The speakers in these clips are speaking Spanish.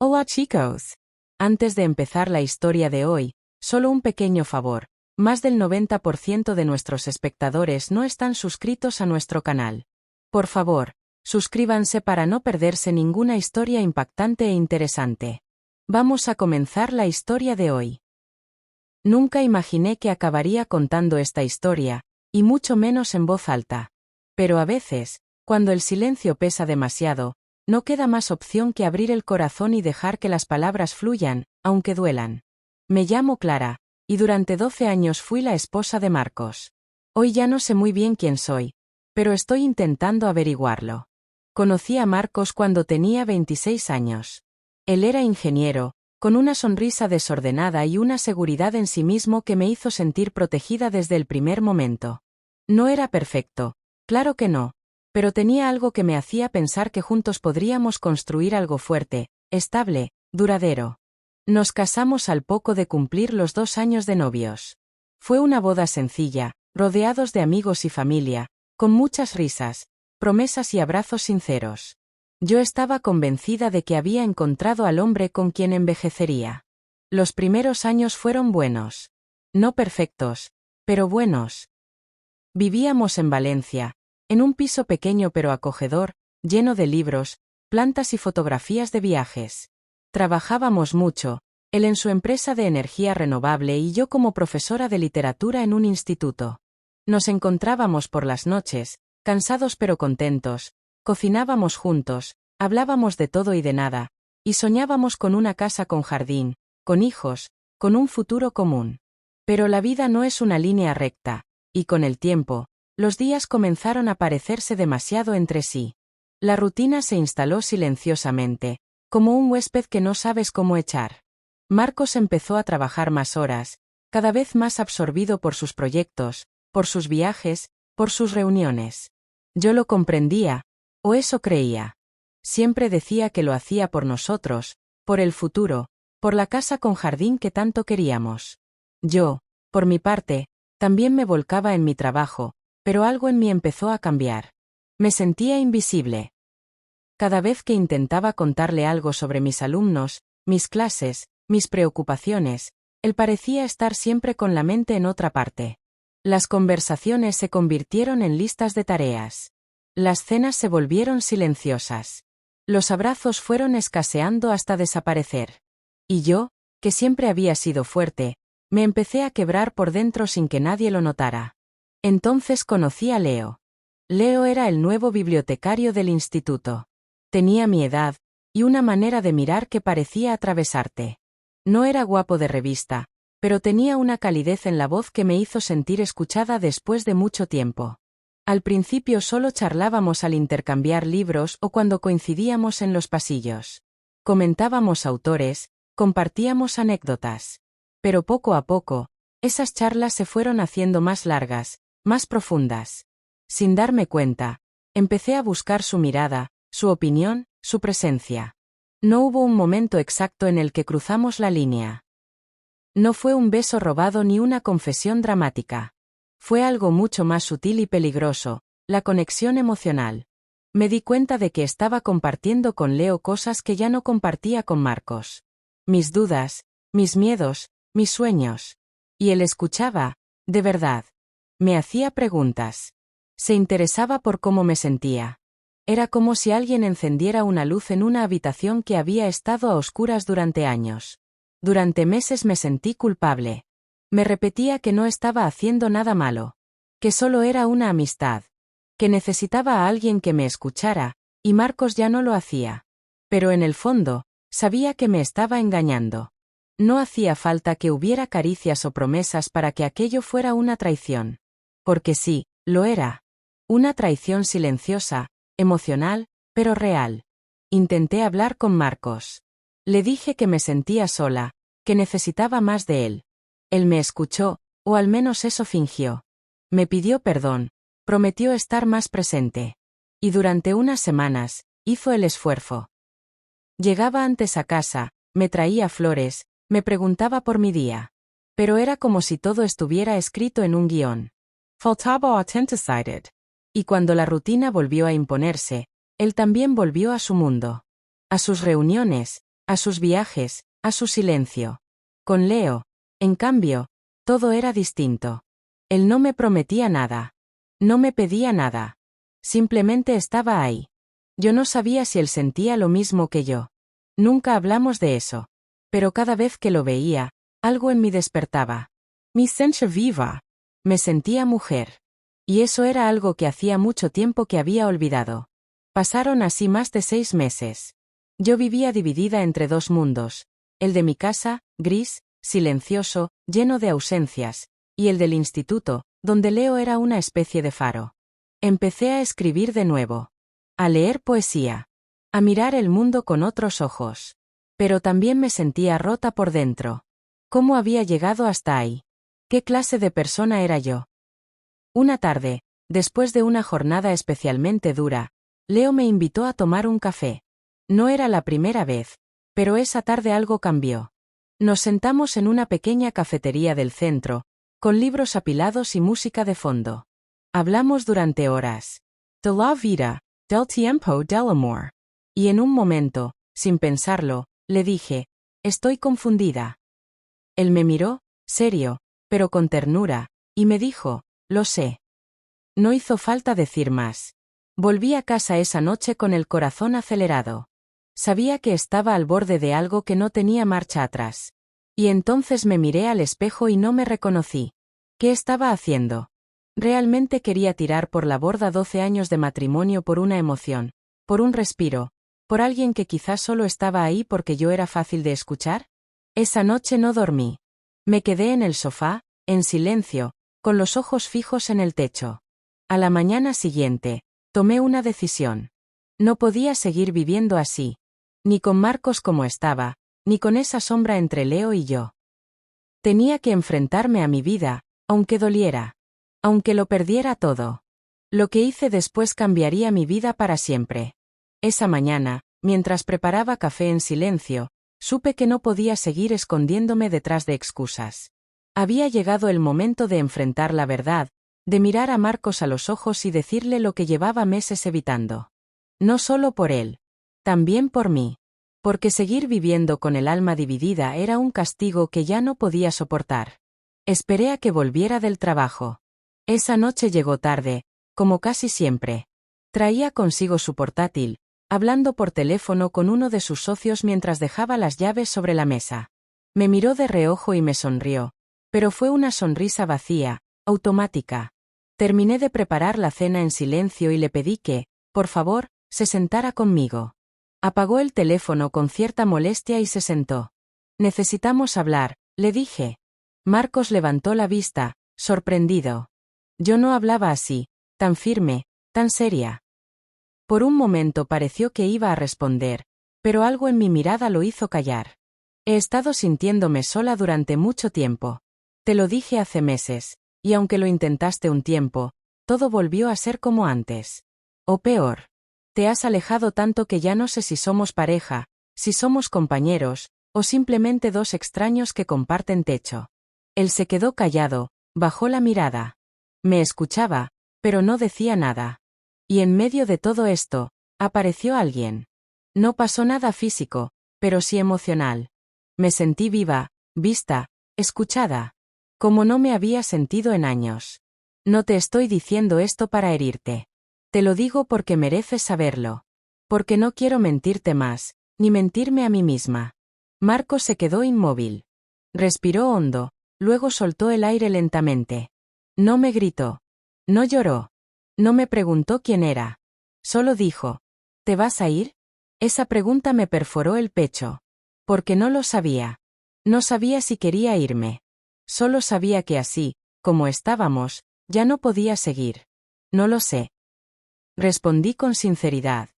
Hola chicos. Antes de empezar la historia de hoy, solo un pequeño favor. Más del 90% de nuestros espectadores no están suscritos a nuestro canal. Por favor, suscríbanse para no perderse ninguna historia impactante e interesante. Vamos a comenzar la historia de hoy. Nunca imaginé que acabaría contando esta historia, y mucho menos en voz alta. Pero a veces, cuando el silencio pesa demasiado, no queda más opción que abrir el corazón y dejar que las palabras fluyan, aunque duelan. Me llamo Clara, y durante 12 años fui la esposa de Marcos. Hoy ya no sé muy bien quién soy, pero estoy intentando averiguarlo. Conocí a Marcos cuando tenía 26 años. Él era ingeniero, con una sonrisa desordenada y una seguridad en sí mismo que me hizo sentir protegida desde el primer momento. No era perfecto, claro que no, pero tenía algo que me hacía pensar que juntos podríamos construir algo fuerte, estable, duradero. Nos casamos al poco de cumplir los 2 años de novios. Fue una boda sencilla, rodeados de amigos y familia, con muchas risas, promesas y abrazos sinceros. Yo estaba convencida de que había encontrado al hombre con quien envejecería. Los primeros años fueron buenos. No perfectos, pero buenos. Vivíamos en Valencia, en un piso pequeño pero acogedor, lleno de libros, plantas y fotografías de viajes. Trabajábamos mucho, él en su empresa de energía renovable y yo como profesora de literatura en un instituto. Nos encontrábamos por las noches, cansados pero contentos, cocinábamos juntos, hablábamos de todo y de nada, y soñábamos con una casa con jardín, con hijos, con un futuro común. Pero la vida no es una línea recta, y con el tiempo, los días comenzaron a parecerse demasiado entre sí. La rutina se instaló silenciosamente, como un huésped que no sabes cómo echar. Marcos empezó a trabajar más horas, cada vez más absorbido por sus proyectos, por sus viajes, por sus reuniones. Yo lo comprendía, o eso creía. Siempre decía que lo hacía por nosotros, por el futuro, por la casa con jardín que tanto queríamos. Yo, por mi parte, también me volcaba en mi trabajo, pero algo en mí empezó a cambiar. Me sentía invisible. Cada vez que intentaba contarle algo sobre mis alumnos, mis clases, mis preocupaciones, él parecía estar siempre con la mente en otra parte. Las conversaciones se convirtieron en listas de tareas. Las cenas se volvieron silenciosas. Los abrazos fueron escaseando hasta desaparecer. Y yo, que siempre había sido fuerte, me empecé a quebrar por dentro sin que nadie lo notara. Entonces conocí a Leo. Leo era el nuevo bibliotecario del instituto. Tenía mi edad, y una manera de mirar que parecía atravesarte. No era guapo de revista, pero tenía una calidez en la voz que me hizo sentir escuchada después de mucho tiempo. Al principio solo charlábamos al intercambiar libros o cuando coincidíamos en los pasillos. Comentábamos autores, compartíamos anécdotas. Pero poco a poco, esas charlas se fueron haciendo más largas, más profundas. Sin darme cuenta, empecé a buscar su mirada, su opinión, su presencia. No hubo un momento exacto en el que cruzamos la línea. No fue un beso robado ni una confesión dramática. Fue algo mucho más sutil y peligroso, la conexión emocional. Me di cuenta de que estaba compartiendo con Leo cosas que ya no compartía con Marcos. Mis dudas, mis miedos, mis sueños. Y él escuchaba, de verdad. Me hacía preguntas. Se interesaba por cómo me sentía. Era como si alguien encendiera una luz en una habitación que había estado a oscuras durante años. Durante meses me sentí culpable. Me repetía que no estaba haciendo nada malo. Que solo era una amistad. Que necesitaba a alguien que me escuchara, y Marcos ya no lo hacía. Pero en el fondo, sabía que me estaba engañando. No hacía falta que hubiera caricias o promesas para que aquello fuera una traición. Porque sí, lo era. Una traición silenciosa, emocional, pero real. Intenté hablar con Marcos. Le dije que me sentía sola, que necesitaba más de él. Él me escuchó, o al menos eso fingió. Me pidió perdón, prometió estar más presente. Y durante unas semanas, hizo el esfuerzo. Llegaba antes a casa, me traía flores, me preguntaba por mi día. Pero era como si todo estuviera escrito en un guión. Faltaba authenticity. Y cuando la rutina volvió a imponerse, él también volvió a su mundo. A sus reuniones, a sus viajes, a su silencio. Con Leo, en cambio, todo era distinto. Él no me prometía nada. No me pedía nada. Simplemente estaba ahí. Yo no sabía si él sentía lo mismo que yo. Nunca hablamos de eso. Pero cada vez que lo veía, algo en mí despertaba. Mi sense viva. Me sentía mujer. Y eso era algo que hacía mucho tiempo que había olvidado. Pasaron así más de 6 meses. Yo vivía dividida entre dos mundos. El de mi casa, gris, silencioso, lleno de ausencias, y el del instituto, donde Leo era una especie de faro. Empecé a escribir de nuevo. A leer poesía. A mirar el mundo con otros ojos. Pero también me sentía rota por dentro. ¿Cómo había llegado hasta ahí? ¿Qué clase de persona era yo? Una tarde, después de una jornada especialmente dura, Leo me invitó a tomar un café. No era la primera vez, pero esa tarde algo cambió. Nos sentamos en una pequeña cafetería del centro, con libros apilados y música de fondo. Hablamos durante horas. De la vida, del tiempo del amor. Y en un momento, sin pensarlo, le dije, estoy confundida. Él me miró, serio, pero con ternura, y me dijo, lo sé. No hizo falta decir más. Volví a casa esa noche con el corazón acelerado. Sabía que estaba al borde de algo que no tenía marcha atrás. Y entonces me miré al espejo y no me reconocí. ¿Qué estaba haciendo? ¿Realmente quería tirar por la borda 12 años de matrimonio por una emoción, por un respiro, por alguien que quizás solo estaba ahí porque yo era fácil de escuchar? Esa noche no dormí. Me quedé en el sofá, en silencio, con los ojos fijos en el techo. A la mañana siguiente, tomé una decisión. No podía seguir viviendo así. Ni con Marcos como estaba, ni con esa sombra entre Leo y yo. Tenía que enfrentarme a mi vida, aunque doliera. Aunque lo perdiera todo. Lo que hice después cambiaría mi vida para siempre. Esa mañana, mientras preparaba café en silencio, supe que no podía seguir escondiéndome detrás de excusas. Había llegado el momento de enfrentar la verdad, de mirar a Marcos a los ojos y decirle lo que llevaba meses evitando. No solo por él. También por mí. Porque seguir viviendo con el alma dividida era un castigo que ya no podía soportar. Esperé a que volviera del trabajo. Esa noche llegó tarde, como casi siempre. Traía consigo su portátil, hablando por teléfono con uno de sus socios mientras dejaba las llaves sobre la mesa. Me miró de reojo y me sonrió, pero fue una sonrisa vacía, automática. Terminé de preparar la cena en silencio y le pedí que, por favor, se sentara conmigo. Apagó el teléfono con cierta molestia y se sentó. Necesitamos hablar, le dije. Marcos levantó la vista, sorprendido. Yo no hablaba así, tan firme, tan seria. Por un momento pareció que iba a responder, pero algo en mi mirada lo hizo callar. He estado sintiéndome sola durante mucho tiempo. Te lo dije hace meses, y aunque lo intentaste un tiempo, todo volvió a ser como antes. O peor. Te has alejado tanto que ya no sé si somos pareja, si somos compañeros, o simplemente dos extraños que comparten techo. Él se quedó callado, bajó la mirada. Me escuchaba, pero no decía nada. Y en medio de todo esto, apareció alguien. No pasó nada físico, pero sí emocional. Me sentí viva, vista, escuchada. Como no me había sentido en años. No te estoy diciendo esto para herirte. Te lo digo porque mereces saberlo. Porque no quiero mentirte más, ni mentirme a mí misma. Marcos se quedó inmóvil. Respiró hondo, luego soltó el aire lentamente. No me gritó. No lloró. No me preguntó quién era. Solo dijo, ¿te vas a ir? Esa pregunta me perforó el pecho. Porque no lo sabía. No sabía si quería irme. Solo sabía que así, como estábamos, ya no podía seguir. No lo sé. Respondí con sinceridad.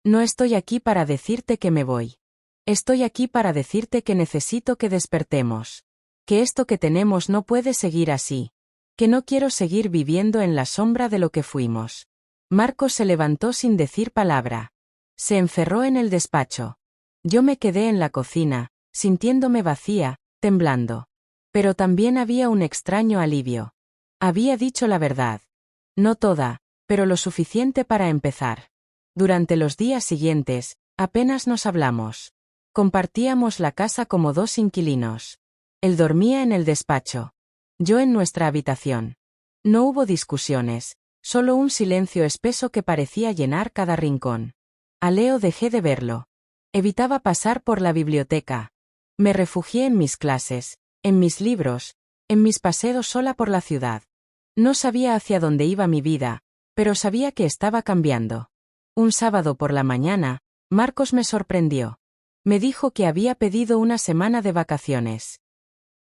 No estoy aquí para decirte que me voy. Estoy aquí para decirte que necesito que despertemos. Que esto que tenemos no puede seguir así. Que no quiero seguir viviendo en la sombra de lo que fuimos. Marcos se levantó sin decir palabra. Se encerró en el despacho. Yo me quedé en la cocina, sintiéndome vacía, temblando. Pero también había un extraño alivio. Había dicho la verdad. No toda, pero lo suficiente para empezar. Durante los días siguientes, apenas nos hablamos. Compartíamos la casa como dos inquilinos. Él dormía en el despacho. Yo en nuestra habitación. No hubo discusiones, solo un silencio espeso que parecía llenar cada rincón. A Leo dejé de verlo. Evitaba pasar por la biblioteca. Me refugié en mis clases, en mis libros, en mis paseos sola por la ciudad. No sabía hacia dónde iba mi vida, pero sabía que estaba cambiando. Un sábado por la mañana, Marcos me sorprendió. Me dijo que había pedido una semana de vacaciones.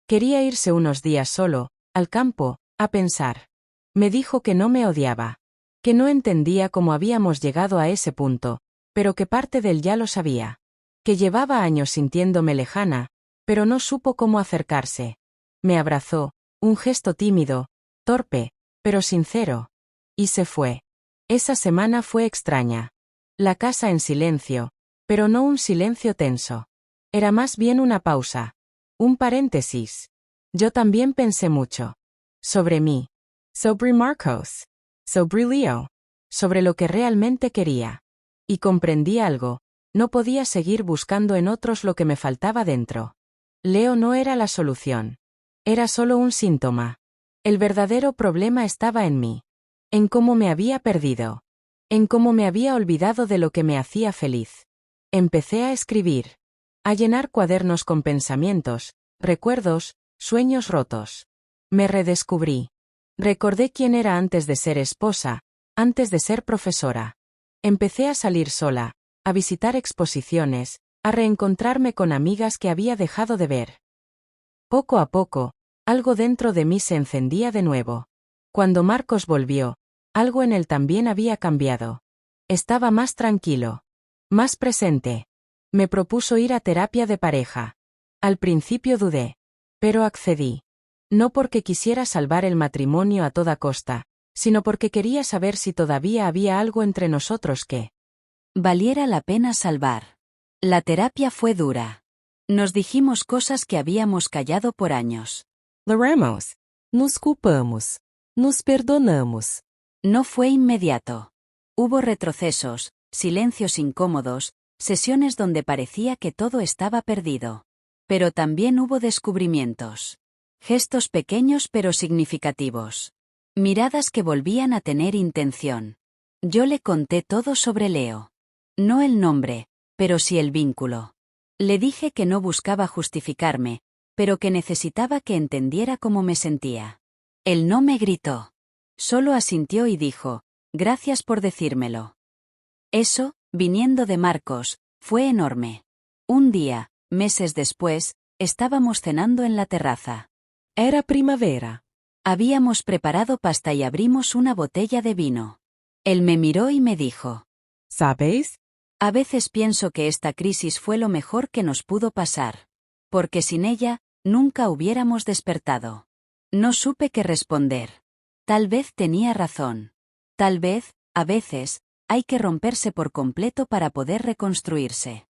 Quería irse unos días solo, al campo, a pensar. Me dijo que no me odiaba. Que no entendía cómo habíamos llegado a ese punto, pero que parte de él ya lo sabía. Que llevaba años sintiéndome lejana, pero no supo cómo acercarse. Me abrazó, un gesto tímido, torpe, pero sincero. Y se fue. Esa semana fue extraña. La casa en silencio, pero no un silencio tenso. Era más bien una pausa. Un paréntesis. Yo también pensé mucho. Sobre mí. Sobre Marcos. Sobre Leo. Sobre lo que realmente quería. Y comprendí algo. No podía seguir buscando en otros lo que me faltaba dentro. Leo no era la solución. Era solo un síntoma. El verdadero problema estaba en mí. En cómo me había perdido. En cómo me había olvidado de lo que me hacía feliz. Empecé a escribir. A llenar cuadernos con pensamientos, recuerdos, sueños rotos. Me redescubrí. Recordé quién era antes de ser esposa, antes de ser profesora. Empecé a salir sola, a visitar exposiciones, a reencontrarme con amigas que había dejado de ver. Poco a poco, algo dentro de mí se encendía de nuevo. Cuando Marcos volvió, algo en él también había cambiado. Estaba más tranquilo. Más presente. Me propuso ir a terapia de pareja. Al principio dudé. Pero accedí. No porque quisiera salvar el matrimonio a toda costa, sino porque quería saber si todavía había algo entre nosotros que valiera la pena salvar. La terapia fue dura. Nos dijimos cosas que habíamos callado por años. Lloramos. Nos culpamos. Nos perdonamos. No fue inmediato. Hubo retrocesos, silencios incómodos, sesiones donde parecía que todo estaba perdido. Pero también hubo descubrimientos. Gestos pequeños pero significativos. Miradas que volvían a tener intención. Yo le conté todo sobre Leo. No el nombre, pero sí el vínculo. Le dije que no buscaba justificarme, pero que necesitaba que entendiera cómo me sentía. Él no me gritó. Solo asintió y dijo, gracias por decírmelo. Eso, viniendo de Marcos, fue enorme. Un día, meses después, estábamos cenando en la terraza. Era primavera. Habíamos preparado pasta y abrimos una botella de vino. Él me miró y me dijo, ¿Sabéis? A veces pienso que esta crisis fue lo mejor que nos pudo pasar. Porque sin ella, nunca hubiéramos despertado. No supe qué responder. Tal vez tenía razón. Tal vez, a veces, hay que romperse por completo para poder reconstruirse.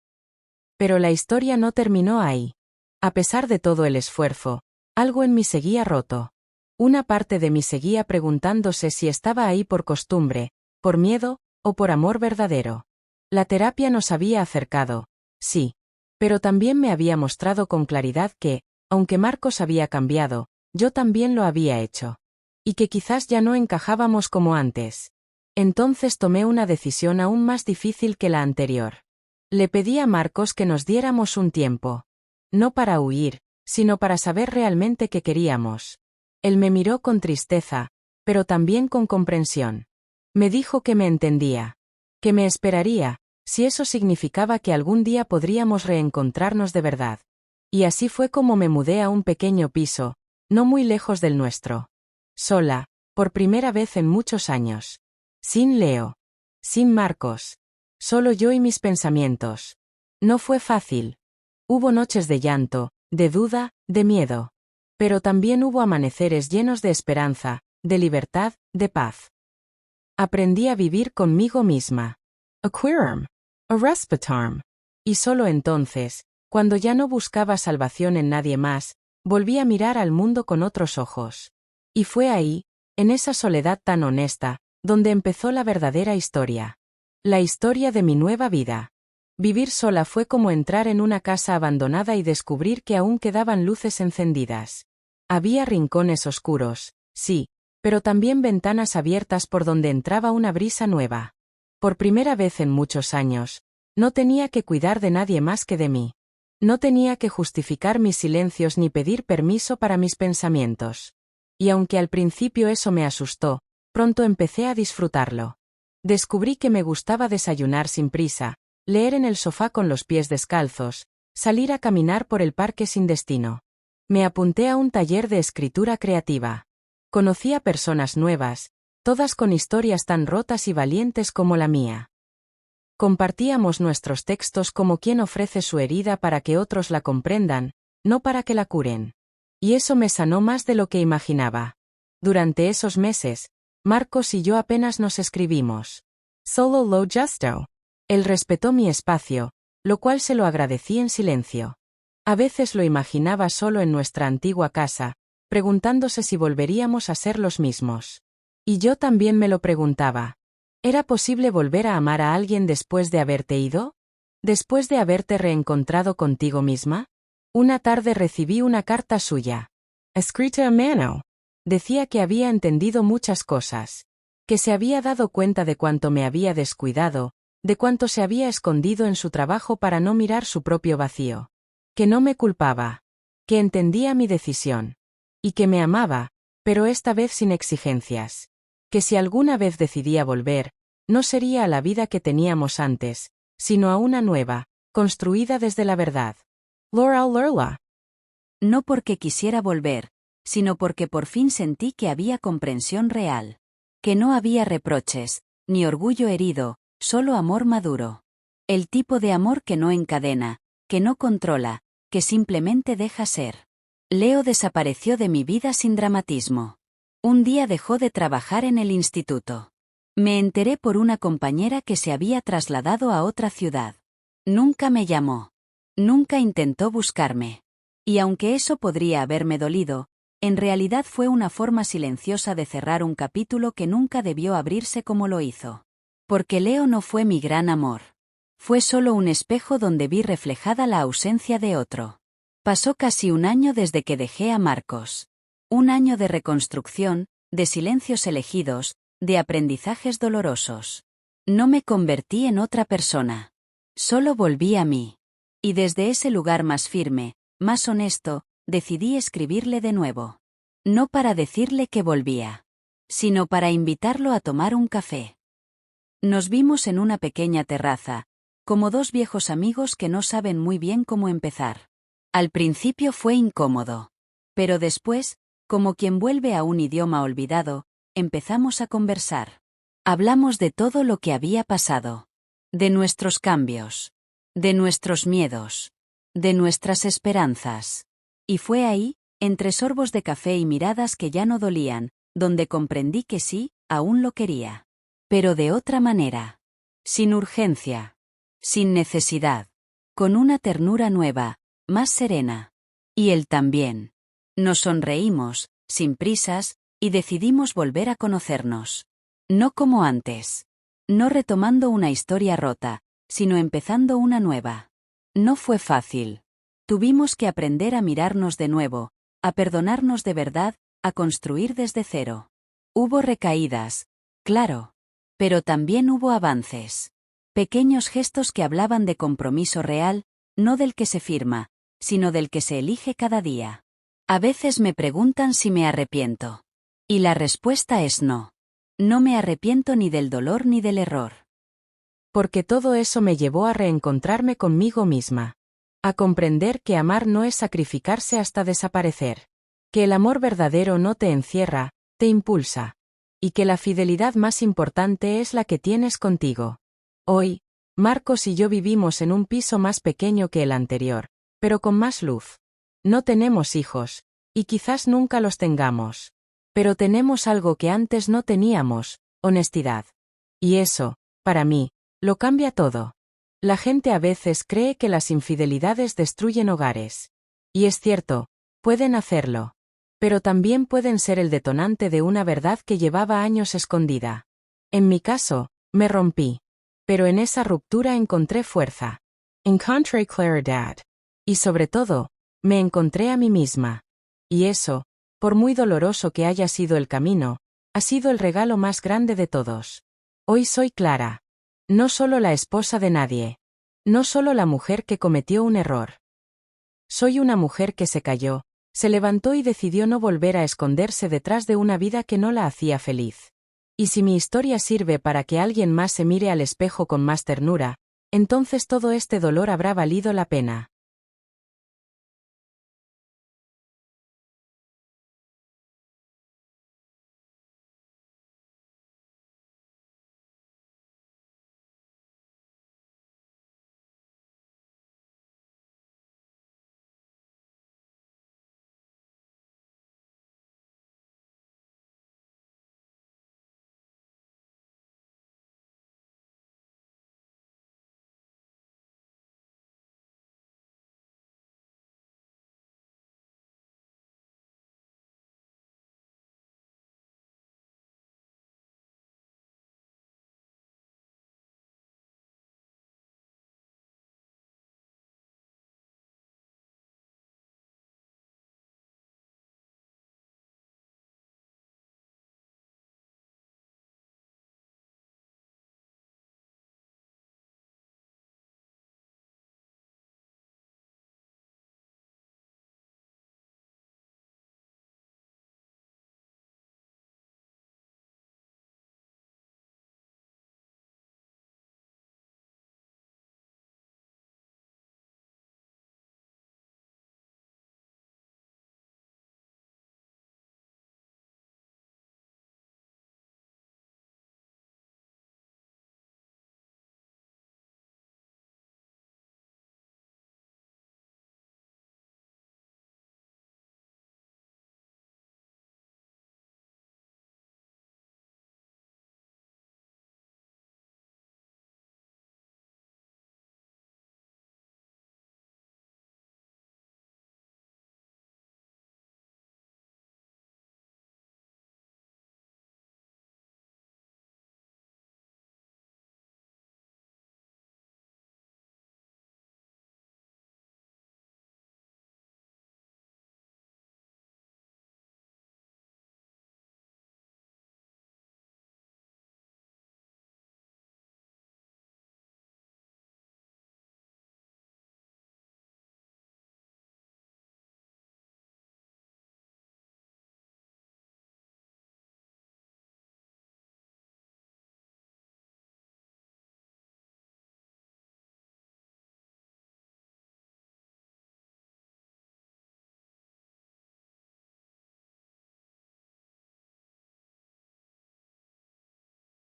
Pero la historia no terminó ahí. A pesar de todo el esfuerzo, algo en mí seguía roto. Una parte de mí seguía preguntándose si estaba ahí por costumbre, por miedo, o por amor verdadero. La terapia nos había acercado, sí. Pero también me había mostrado con claridad que, aunque Marcos había cambiado, yo también lo había hecho. Y que quizás ya no encajábamos como antes. Entonces tomé una decisión aún más difícil que la anterior. Le pedí a Marcos que nos diéramos un tiempo. No para huir, sino para saber realmente qué queríamos. Él me miró con tristeza, pero también con comprensión. Me dijo que me entendía. Que me esperaría, si eso significaba que algún día podríamos reencontrarnos de verdad. Y así fue como me mudé a un pequeño piso, no muy lejos del nuestro. Sola, por primera vez en muchos años. Sin Leo. Sin Marcos. Solo yo y mis pensamientos. No fue fácil. Hubo noches de llanto, de duda, de miedo. Pero también hubo amaneceres llenos de esperanza, de libertad, de paz. Aprendí a vivir conmigo misma. A queerarm. A respetarm. Y solo entonces, cuando ya no buscaba salvación en nadie más, volví a mirar al mundo con otros ojos. Y fue ahí, en esa soledad tan honesta, donde empezó la verdadera historia. La historia de mi nueva vida. Vivir sola fue como entrar en una casa abandonada y descubrir que aún quedaban luces encendidas. Había rincones oscuros, sí, pero también ventanas abiertas por donde entraba una brisa nueva. Por primera vez en muchos años, no tenía que cuidar de nadie más que de mí. No tenía que justificar mis silencios ni pedir permiso para mis pensamientos. Y aunque al principio eso me asustó, pronto empecé a disfrutarlo. Descubrí que me gustaba desayunar sin prisa, leer en el sofá con los pies descalzos, salir a caminar por el parque sin destino. Me apunté a un taller de escritura creativa. Conocí a personas nuevas, todas con historias tan rotas y valientes como la mía. Compartíamos nuestros textos como quien ofrece su herida para que otros la comprendan, no para que la curen. Y eso me sanó más de lo que imaginaba. Durante esos meses, Marcos y yo apenas nos escribimos. Solo lo justo. Él respetó mi espacio, lo cual se lo agradecí en silencio. A veces lo imaginaba solo en nuestra antigua casa, preguntándose si volveríamos a ser los mismos. Y yo también me lo preguntaba. ¿Era posible volver a amar a alguien después de haberte ido? ¿Después de haberte reencontrado contigo misma? Una tarde recibí una carta suya. Escrita a mano. Decía que había entendido muchas cosas. Que se había dado cuenta de cuánto me había descuidado, de cuánto se había escondido en su trabajo para no mirar su propio vacío. Que no me culpaba. Que entendía mi decisión. Y que me amaba, pero esta vez sin exigencias. Que si alguna vez decidía volver, no sería a la vida que teníamos antes, sino a una nueva, construida desde la verdad. Laura Lurla. No porque quisiera volver, sino porque por fin sentí que había comprensión real. Que no había reproches, ni orgullo herido, solo amor maduro. El tipo de amor que no encadena, que no controla, que simplemente deja ser. Leo desapareció de mi vida sin dramatismo. Un día dejó de trabajar en el instituto. Me enteré por una compañera que se había trasladado a otra ciudad. Nunca me llamó. Nunca intentó buscarme. Y aunque eso podría haberme dolido, en realidad fue una forma silenciosa de cerrar un capítulo que nunca debió abrirse como lo hizo. Porque Leo no fue mi gran amor. Fue solo un espejo donde vi reflejada la ausencia de otro. Pasó casi un año desde que dejé a Marcos. Un año de reconstrucción, de silencios elegidos, de aprendizajes dolorosos. No me convertí en otra persona. Solo volví a mí. Y desde ese lugar más firme, más honesto, decidí escribirle de nuevo. No para decirle que volvía, sino para invitarlo a tomar un café. Nos vimos en una pequeña terraza, como dos viejos amigos que no saben muy bien cómo empezar. Al principio fue incómodo. Pero después, como quien vuelve a un idioma olvidado, empezamos a conversar. Hablamos de todo lo que había pasado. De nuestros cambios. De nuestros miedos. De nuestras esperanzas. Y fue ahí, entre sorbos de café y miradas que ya no dolían, donde comprendí que sí, aún lo quería. Pero de otra manera. Sin urgencia. Sin necesidad. Con una ternura nueva, más serena. Y él también. Nos sonreímos, sin prisas, y decidimos volver a conocernos. No como antes. No retomando una historia rota, sino empezando una nueva. No fue fácil. Tuvimos que aprender a mirarnos de nuevo, a perdonarnos de verdad, a construir desde cero. Hubo recaídas, claro. Pero también hubo avances. Pequeños gestos que hablaban de compromiso real, no del que se firma, sino del que se elige cada día. A veces me preguntan si me arrepiento. Y la respuesta es no. No me arrepiento ni del dolor ni del error. Porque todo eso me llevó a reencontrarme conmigo misma. A comprender que amar no es sacrificarse hasta desaparecer. Que el amor verdadero no te encierra, te impulsa. Y que la fidelidad más importante es la que tienes contigo. Hoy, Marcos y yo vivimos en un piso más pequeño que el anterior, pero con más luz. No tenemos hijos, y quizás nunca los tengamos. Pero tenemos algo que antes no teníamos, honestidad. Y eso, para mí, lo cambia todo. La gente a veces cree que las infidelidades destruyen hogares. Y es cierto, pueden hacerlo. Pero también pueden ser el detonante de una verdad que llevaba años escondida. En mi caso, me rompí. Pero en esa ruptura encontré fuerza. Encontré claridad. Y sobre todo, me encontré a mí misma. Y eso, por muy doloroso que haya sido el camino, ha sido el regalo más grande de todos. Hoy soy Clara. No solo la esposa de nadie. No solo la mujer que cometió un error. Soy una mujer que se cayó, se levantó y decidió no volver a esconderse detrás de una vida que no la hacía feliz. Y si mi historia sirve para que alguien más se mire al espejo con más ternura, entonces todo este dolor habrá valido la pena.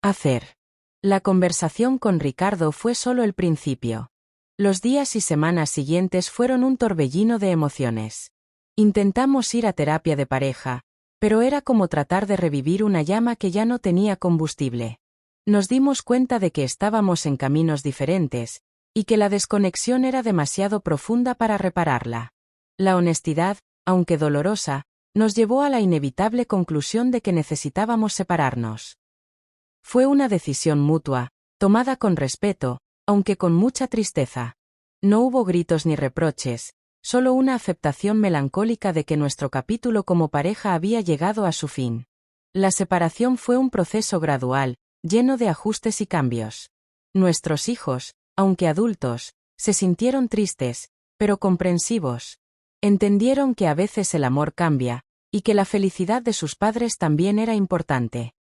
Hacer. La conversación con Ricardo fue solo el principio. Los días y semanas siguientes fueron un torbellino de emociones. Intentamos ir a terapia de pareja, pero era como tratar de revivir una llama que ya no tenía combustible. Nos dimos cuenta de que estábamos en caminos diferentes, y que la desconexión era demasiado profunda para repararla. La honestidad, aunque dolorosa, nos llevó a la inevitable conclusión de que necesitábamos separarnos. Fue una decisión mutua, tomada con respeto, aunque con mucha tristeza. No hubo gritos ni reproches, solo una aceptación melancólica de que nuestro capítulo como pareja había llegado a su fin. La separación fue un proceso gradual, lleno de ajustes y cambios. Nuestros hijos, aunque adultos, se sintieron tristes, pero comprensivos. Entendieron que a veces el amor cambia, y que la felicidad de sus padres también era importante.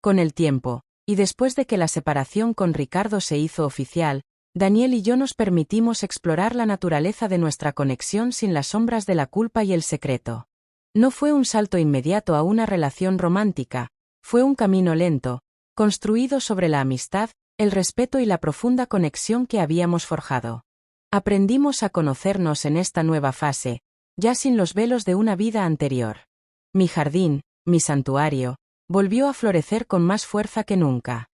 Con el tiempo, y después de que la separación con Ricardo se hizo oficial, Daniel y yo nos permitimos explorar la naturaleza de nuestra conexión sin las sombras de la culpa y el secreto. No fue un salto inmediato a una relación romántica, fue un camino lento, construido sobre la amistad, el respeto y la profunda conexión que habíamos forjado. Aprendimos a conocernos en esta nueva fase, ya sin los velos de una vida anterior. Mi jardín, mi santuario, volvió a florecer con más fuerza que nunca.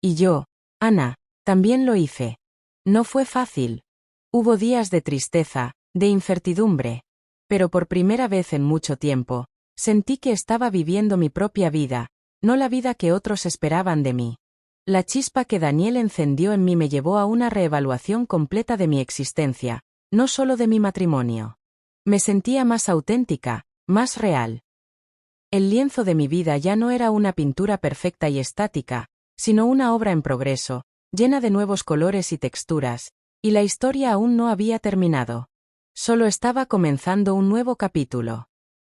Y yo, Ana, también lo hice. No fue fácil. Hubo días de tristeza, de incertidumbre. Pero por primera vez en mucho tiempo, sentí que estaba viviendo mi propia vida, no la vida que otros esperaban de mí. La chispa que Daniel encendió en mí me llevó a una reevaluación completa de mi existencia, no solo de mi matrimonio. Me sentía más auténtica, más real. El lienzo de mi vida ya no era una pintura perfecta y estática, sino una obra en progreso, llena de nuevos colores y texturas, y la historia aún no había terminado. Solo estaba comenzando un nuevo capítulo.